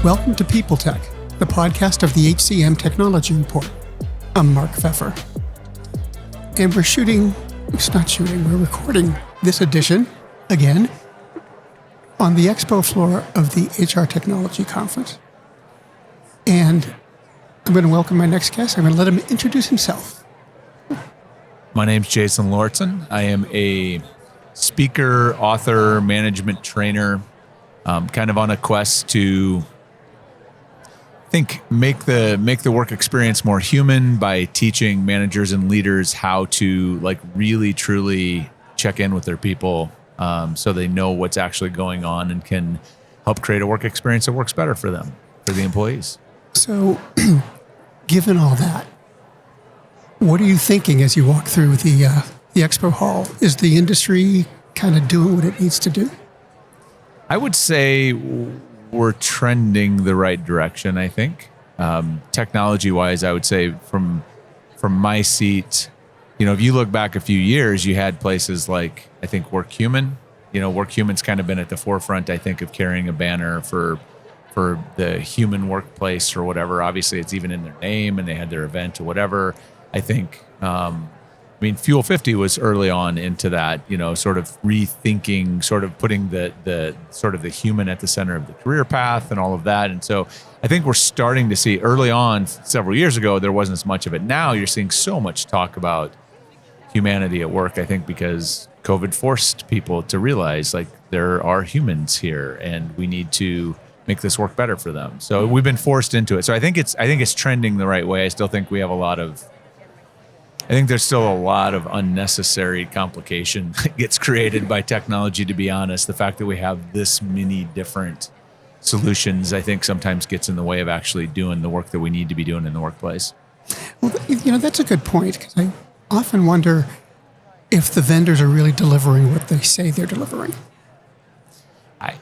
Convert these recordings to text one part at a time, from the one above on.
Welcome to People Tech, the podcast of the HCM Technology Report. I'm Mark Feffer. And we're recording this edition, again, on the expo floor of the HR Technology Conference. And I'm going to welcome my next guest. I'm going to let him introduce himself. My name's Jason Lauritsen. I am a speaker, author, management trainer, kind of on a quest to make the work experience more human by teaching managers and leaders how to really truly check in with their people, so they know what's actually going on and can help create a work experience that works better for them, for the employees. So, given all that, what are you thinking as you walk through the expo hall? Is the industry kind of doing what it needs to do? I would say we're trending the right direction, I think. Technology-wise, I would say from my seat, if you look back a few years, you had places like, I think, WorkHuman. WorkHuman's kind of been at the forefront, I think, of carrying a banner for the human workplace or whatever. Obviously, it's even in their name, and they had their event or whatever. I think, Fuel 50 was early on into that, sort of rethinking, sort of putting the sort of the human at the center of the career path and all of that. And so I think we're starting to see early on, several years ago, there wasn't as much of it. Now you're seeing so much talk about humanity at work, I think, because COVID forced people to realize there are humans here and we need to make this work better for them. So we've been forced into it. So I think it's trending the right way. I still think we have I think there's still a lot of unnecessary complication that gets created by technology, to be honest. The fact that we have this many different solutions, I think sometimes gets in the way of actually doing the work that we need to be doing in the workplace. Well, that's a good point, because I often wonder if the vendors are really delivering what they say they're delivering. I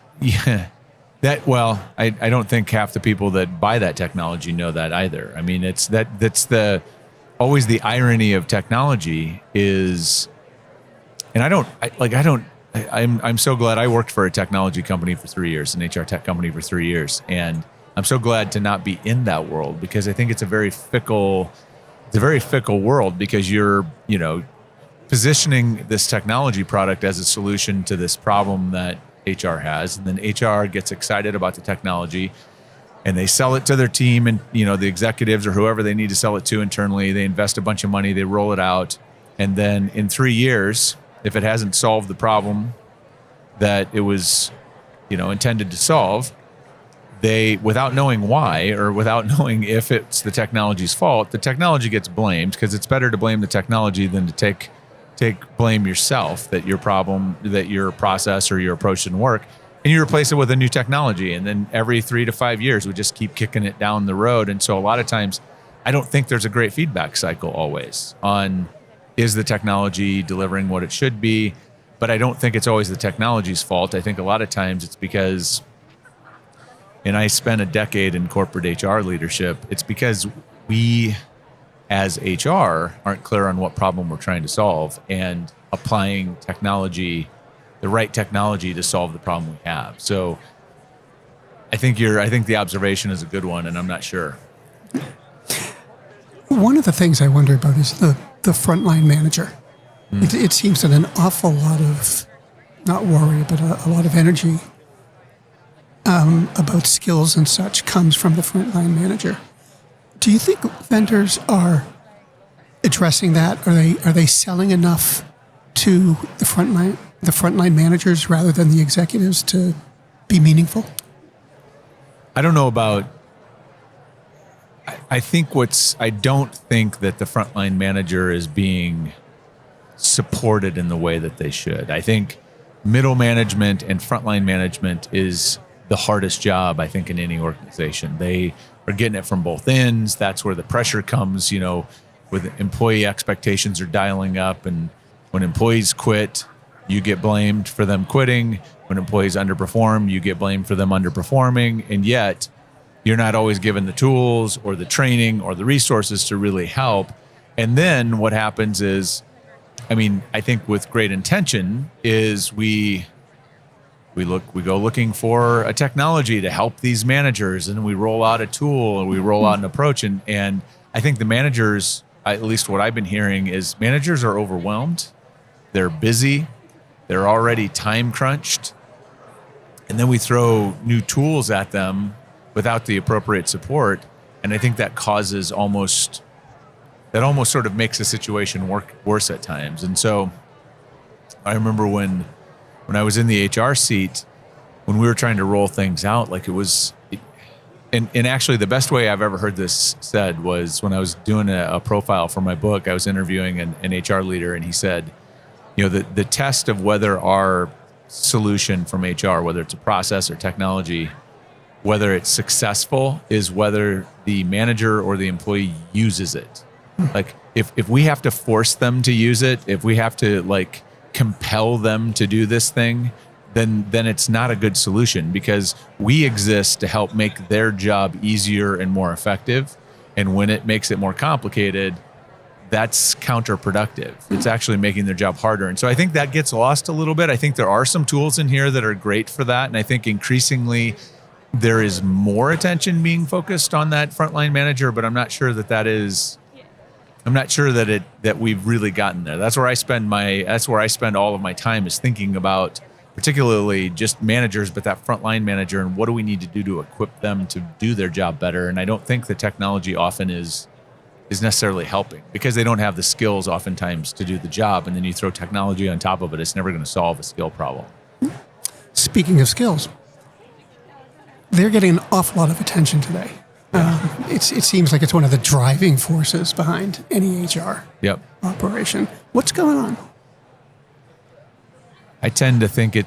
don't think half the people that buy that technology know that either. I mean, that's always the irony of technology is, and I'm so glad I worked for a technology company for 3 years, an HR tech company for 3 years. And I'm so glad to not be in that world, because I think it's a very fickle world, because you're, positioning this technology product as a solution to this problem that HR has. And then HR gets excited about the technology and they sell it to their team and, the executives or whoever they need to sell it to internally. They invest a bunch of money, they roll it out. And then in 3 years, if it hasn't solved the problem that it was, intended to solve, they, without knowing why or without knowing if it's the technology's fault, the technology gets blamed, because it's better to blame the technology than to take blame yourself that your problem, that your process or your approach didn't work. And you replace it with a new technology. And then every 3 to 5 years, we just keep kicking it down the road. And so a lot of times, I don't think there's a great feedback cycle always on, is the technology delivering what it should be? But I don't think it's always the technology's fault. I think a lot of times it's because, and I spent a decade in corporate HR leadership, it's because we as HR aren't clear on what problem we're trying to solve and applying technology, the right technology, to solve the problem we have. So I think the observation is a good one, and I'm not sure. One of the things I wonder about is the frontline manager. It seems that an awful lot of, not worry, but a lot of energy about skills and such comes from the frontline manager. Do you think vendors are addressing that? Are they selling enough to the frontline managers rather than the executives to be meaningful? I don't know about. I don't think that the frontline manager is being supported in the way that they should. I think middle management and frontline management is the hardest job, I think, in any organization. They are getting it from both ends. That's where the pressure comes, with employee expectations are dialing up, and when employees quit, you get blamed for them quitting. When employees underperform, you get blamed for them underperforming. And yet you're not always given the tools or the training or the resources to really help. And then what happens is, I think with great intention, is we we go looking for a technology to help these managers, and we roll out a tool, and we roll out an approach. And I think the managers, at least what I've been hearing, is managers are overwhelmed. They're busy. They're already time crunched. And then we throw new tools at them without the appropriate support. And I think that almost sort of makes the situation worse at times. And so I remember when I was in the HR seat, when we were trying to roll things out, like and actually the best way I've ever heard this said was when I was doing a profile for my book. I was interviewing an HR leader, and he said, the test of whether our solution from HR, whether it's a process or technology, whether it's successful, is whether the manager or the employee uses it. Like if we have to force them to use it, if we have to compel them to do this thing, then it's not a good solution, because we exist to help make their job easier and more effective. And when it makes it more complicated, that's counterproductive. It's actually making their job harder. And so I think that gets lost a little bit. I think there are some tools in here that are great for that. And I think increasingly there is more attention being focused on that frontline manager, but I'm not sure that we've really gotten there. That's where I spend all of my time, is thinking about particularly just managers, but that frontline manager, and what do we need to do to equip them to do their job better. And I don't think the technology often is necessarily helping, because they don't have the skills oftentimes to do the job. And then you throw technology on top of it, it's never going to solve a skill problem. Speaking of skills, they're getting an awful lot of attention today. It seems like it's one of the driving forces behind any HR operation. What's going on? I tend to think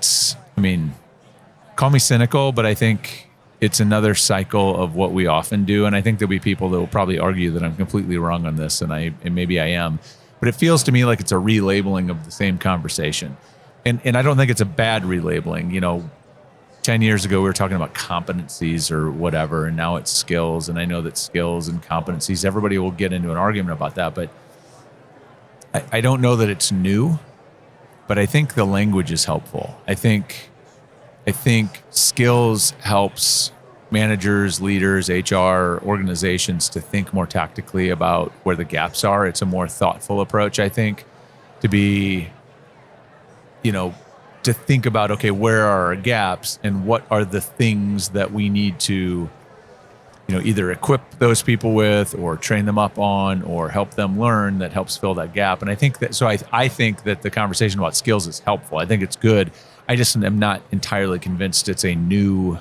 call me cynical, but I think it's another cycle of what we often do. And I think there'll be people that will probably argue that I'm completely wrong on this, and maybe I am. But it feels to me like it's a relabeling of the same conversation. And I don't think it's a bad relabeling. 10 years ago, we were talking about competencies or whatever, and now it's skills. And I know that skills and competencies, everybody will get into an argument about that. But I don't know that it's new, but I think the language is helpful. I think skills helps managers, leaders, HR, organizations to think more tactically about where the gaps are. It's a more thoughtful approach, I think, to be, to think about, okay, where are our gaps and what are the things that we need to, either equip those people with or train them up on or help them learn that helps fill that gap. And I think that, so I think that the conversation about skills is helpful. I think it's good. I just am not entirely convinced it's as new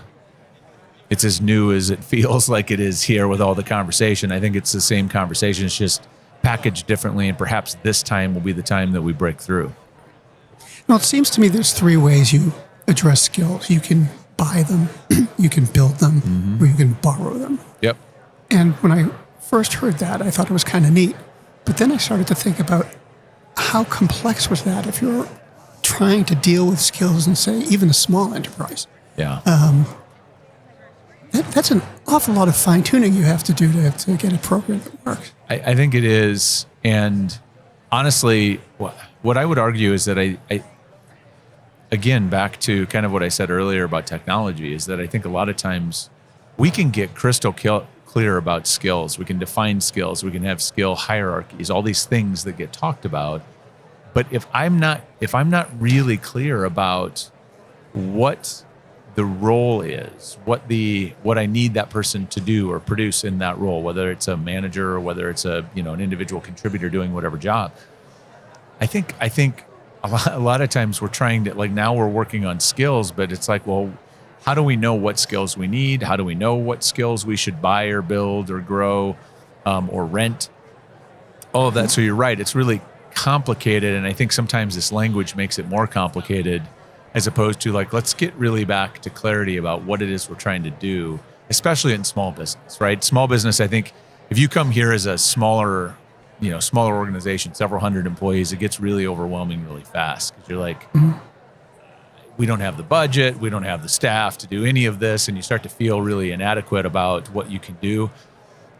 as it feels like it is here with all the conversation. I think it's the same conversation. It's just packaged differently, and perhaps this time will be the time that we break through. Well, it seems to me there's three ways you address skills. You can buy them, you can build them, or you can borrow them. Yep. And when I first heard that, I thought it was kind of neat. But then I started to think about how complex was that if you're trying to deal with skills in, say, even a small enterprise. Yeah. That's an awful lot of fine-tuning you have to do to get a program that works. I think it is. And honestly, what I would argue is that again, back to kind of what I said earlier about technology, is that I think a lot of times we can get crystal clear about skills. We can define skills. We can have skill hierarchies, all these things that get talked about. But if I'm not really clear about what the role is, what I need that person to do or produce in that role, whether it's a manager or whether it's an individual contributor doing whatever job, I think a lot of times we're trying to, now we're working on skills, but it's like, well, how do we know what skills we need? How do we know what skills we should buy or build or grow or rent? All of that. So you're right. It's really complicated. And I think sometimes this language makes it more complicated, as opposed to let's get really back to clarity about what it is we're trying to do, especially in small business, right? Small business, I think if you come here as a smaller organization, several hundred employees, it gets really overwhelming really fast, because you're we don't have the budget, we don't have the staff to do any of this, and you start to feel really inadequate about what you can do.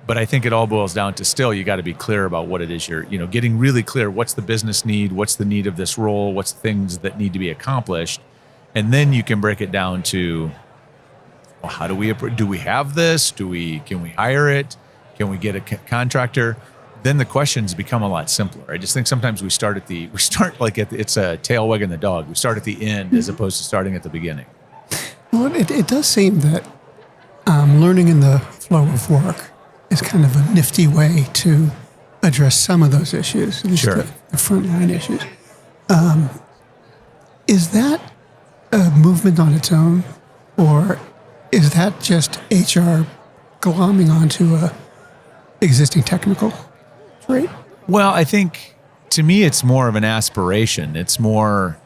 But I think it all boils down to, still, you got to be clear about what it is you're, getting really clear. What's the business need? What's the need of this role? What's the things that need to be accomplished? And then you can break it down to, well, how do we have this? Can we hire it? Can we get a contractor? Then the questions become a lot simpler. I just think sometimes it's a tail wagging the dog. We start at the end as opposed to starting at the beginning. Well, it does seem that learning in the flow of work is kind of a nifty way to address some of those issues, at least Sure. the frontline issues. Is that a movement on its own, or is that just HR glomming onto a existing technical trait? Well, I think to me it's more of an aspiration. It's more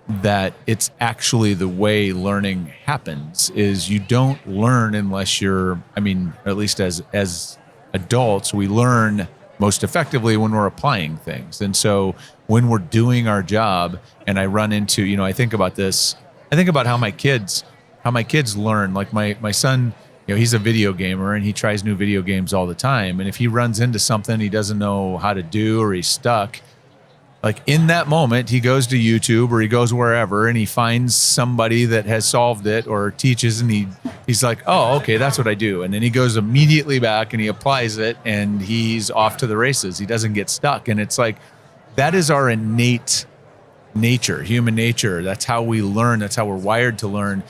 that it's actually the way learning happens. Is you don't learn unless at least as adults, we learn most effectively when we're applying things. And so when we're doing our job, and I run into, I think about this, I think about how my kids learn. Like my son, he's a video gamer and he tries new video games all the time. And if he runs into something he doesn't know how to do, or he's stuck, like in that moment, he goes to YouTube or he goes wherever and he finds somebody that has solved it or teaches, and he's like, oh, okay, that's what I do. And then he goes immediately back and he applies it and he's off to the races. He doesn't get stuck. And it's like, that is our innate nature, human nature. That's how we learn. That's how we're wired to learn.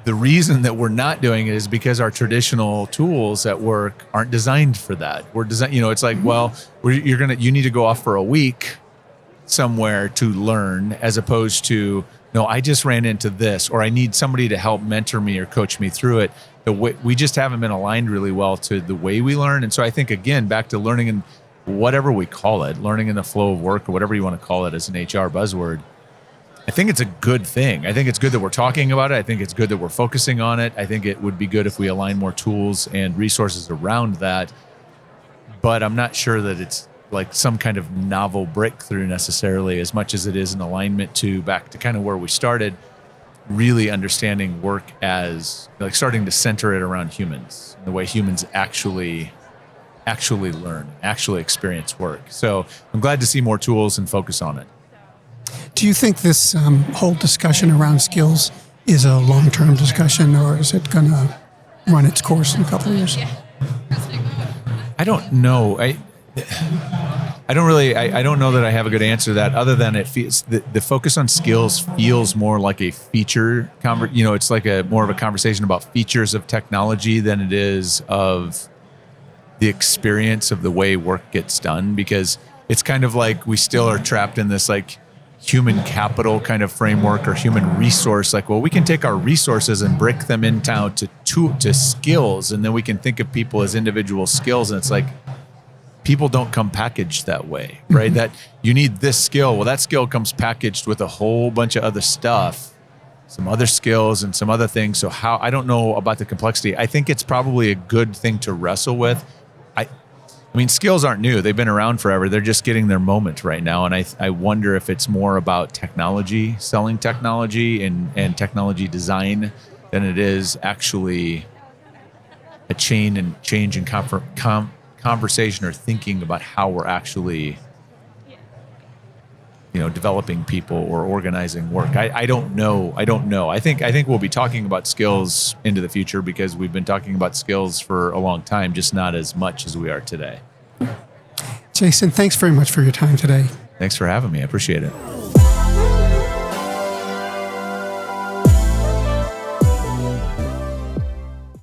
The reason that we're not doing it is because our traditional tools at work aren't designed for that. We're designed, it's like, well, you need to go off for a week somewhere to learn, as opposed to, no, I just ran into this, or I need somebody to help mentor me or coach me through it. We just haven't been aligned really well to the way we learn. And so I think, again, back to learning in whatever we call it, learning in the flow of work, or whatever you want to call it as an HR buzzword, I think it's a good thing. I think it's good that we're talking about it. I think it's good that we're focusing on it. I think it would be good if we align more tools and resources around that. But I'm not sure that it's like some kind of novel breakthrough necessarily, as much as it is an alignment to back to kind of where we started, really understanding work as like starting to center it around humans, the way humans actually learn, actually experience work. So I'm glad to see more tools and focus on it. Do you think this whole discussion around skills is a long-term discussion, or is it going to run its course in a couple of years? I don't know. I don't know that I have a good answer to that, other than it feels the focus on skills feels more like a feature it's like more of a conversation about features of technology than it is of the experience of the way work gets done, because it's kind of like we still are trapped in this like human capital kind of framework, or human resource. Like, well, we can take our resources and break them into to skills, and then we can think of people as individual skills. And it's like, people don't come packaged that way, right? Mm-hmm. That you need this skill. Well, that skill comes packaged with a whole bunch of other stuff, some other skills and some other things. So I don't know about the complexity. I think it's probably a good thing to wrestle with. I mean, skills aren't new. They've been around forever. They're just getting their moment right now. And I wonder if it's more about technology, selling technology and technology design, than it is actually a change in conversation or thinking about how we're actually, developing people or organizing work. I don't know. I think we'll be talking about skills into the future, because we've been talking about skills for a long time, just not as much as we are today. Jason, thanks very much for your time today. Thanks for having me. I appreciate it.